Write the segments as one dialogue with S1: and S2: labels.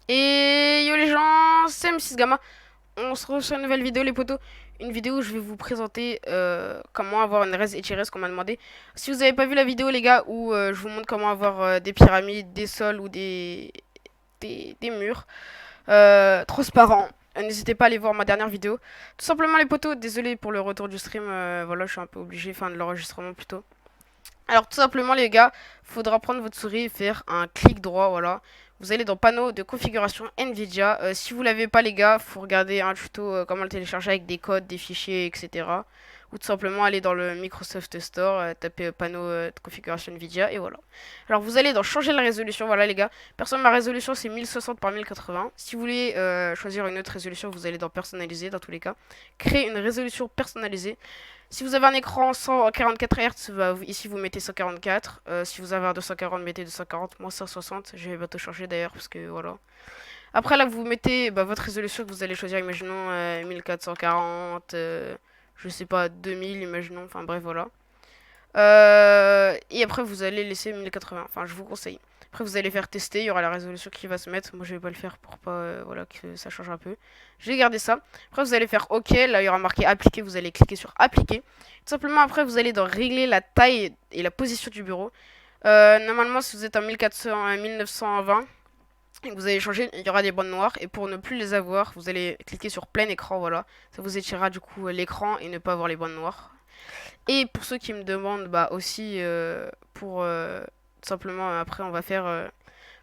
S1: Et yo les gens, c'est M6 Gamma. On se retrouve sur une nouvelle vidéo les potos. Une vidéo où je vais vous présenter comment avoir une res étirée, ce qu'on m'a demandé. Si vous n'avez pas vu la vidéo les gars, où je vous montre comment avoir des pyramides, des sols ou des murs transparents. N'hésitez pas à aller voir ma dernière vidéo. Tout simplement les potos, désolé pour le retour du stream, voilà je suis un peu obligé, enfin de l'enregistrement plutôt. Alors tout simplement les gars, faudra prendre votre souris et faire un clic droit, voilà. Vous allez dans panneau de configuration Nvidia. Si vous l'avez pas les gars, faut regarder un tuto comment le télécharger avec des codes, des fichiers, etc. Ou tout simplement aller dans le Microsoft Store, taper panneau de configuration Nvidia et voilà. Alors vous allez dans changer la résolution, voilà les gars. Personne ma résolution c'est 1060 par 1080. Si vous voulez choisir une autre résolution, vous allez dans personnaliser dans tous les cas. Créer une résolution personnalisée. Si vous avez un écran 144 Hz, bah, ici vous mettez 144. Si vous avez un 240, mettez 240. Moi 160. Je vais bientôt changer d'ailleurs parce que voilà. Après là vous mettez bah, votre résolution que vous allez choisir. Imaginons 1440. Je sais pas 2000. Imaginons. Enfin bref voilà. Et après vous allez laisser 1080. Enfin je vous conseille. Après vous allez faire tester. Il y aura la résolution qui va se mettre. Moi je vais pas le faire pour pas voilà que ça change un peu. Je vais garder ça. Après vous allez faire OK. Là il y aura marqué appliquer. Vous allez cliquer sur appliquer. Tout simplement après vous allez dans régler la taille et la position du bureau. Normalement si vous êtes en 1400, 1920 et que vous allez changer, il y aura des bandes noires. Et pour ne plus les avoir, vous allez cliquer sur plein écran. Voilà. Ça vous étirera du coup l'écran et ne pas avoir les bandes noires. Et pour ceux qui me demandent, bah aussi pour simplement après on va faire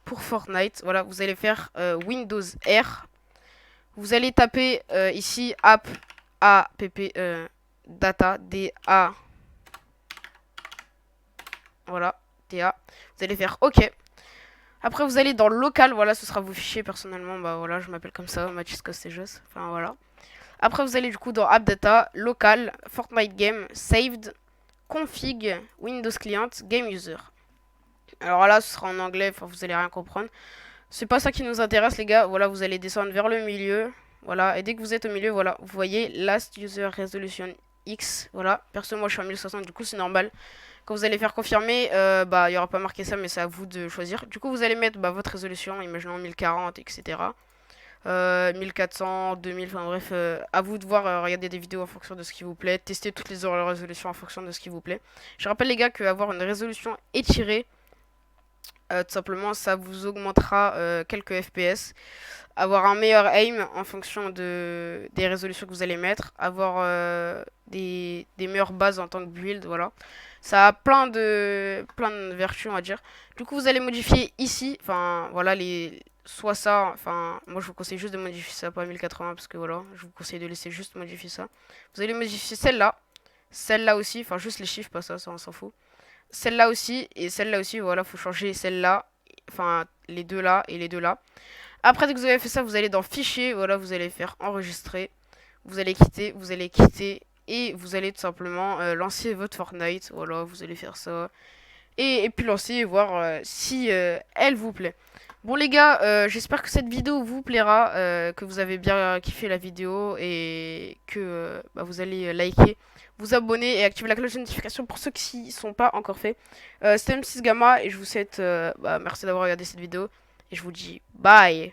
S1: pour Fortnite. Voilà, vous allez faire Windows R. Vous allez taper ici app data D-A, voilà, DA. Vous allez faire OK. Après vous allez dans local, voilà, ce sera vos fichiers personnellement, bah voilà, je m'appelle comme ça, Mathis Castejas, enfin voilà. Après vous allez du coup dans app data, local, Fortnite game, saved, config, Windows client, game user. Alors là, ce sera en anglais, enfin, vous allez rien comprendre. C'est pas ça qui nous intéresse, les gars. Voilà, vous allez descendre vers le milieu. Voilà, et dès que vous êtes au milieu, voilà, vous voyez Last User Resolution X. Voilà, perso, moi je suis en 1060, du coup, c'est normal. Quand vous allez faire confirmer, bah, il n'y aura pas marqué ça, mais c'est à vous de choisir. Du coup, vous allez mettre bah, votre résolution, imaginons 1040, etc. 1400, 2000, enfin bref, à vous de voir, regarder des vidéos en fonction de ce qui vous plaît, tester toutes les résolutions en fonction de ce qui vous plaît. Je rappelle les gars qu'avoir une résolution étirée, tout simplement, ça vous augmentera quelques FPS. Avoir un meilleur aim en fonction des résolutions que vous allez mettre. Avoir des meilleures bases en tant que build, voilà. Ça a plein de vertus, on va dire. Du coup, vous allez modifier ici, enfin, voilà, soit ça, enfin, moi je vous conseille juste de modifier ça, pas 1080, parce que voilà, je vous conseille de laisser juste modifier ça. Vous allez modifier celle-là aussi, enfin, juste les chiffres, pas ça, ça on s'en fout. Celle-là aussi et celle-là aussi, voilà, faut changer celle-là, enfin les deux là et les deux là. Après dès que vous avez fait ça, vous allez dans fichier, voilà, vous allez faire enregistrer, vous allez quitter et vous allez tout simplement lancer votre Fortnite, voilà, vous allez faire ça et puis lancer et voir si elle vous plaît. Bon les gars, j'espère que cette vidéo vous plaira, que vous avez bien kiffé la vidéo et que bah, vous allez liker, vous abonner et activer la cloche de notification pour ceux qui n'y sont pas encore faits. C'était M6 Gamma et je vous souhaite bah, merci d'avoir regardé cette vidéo et je vous dis bye.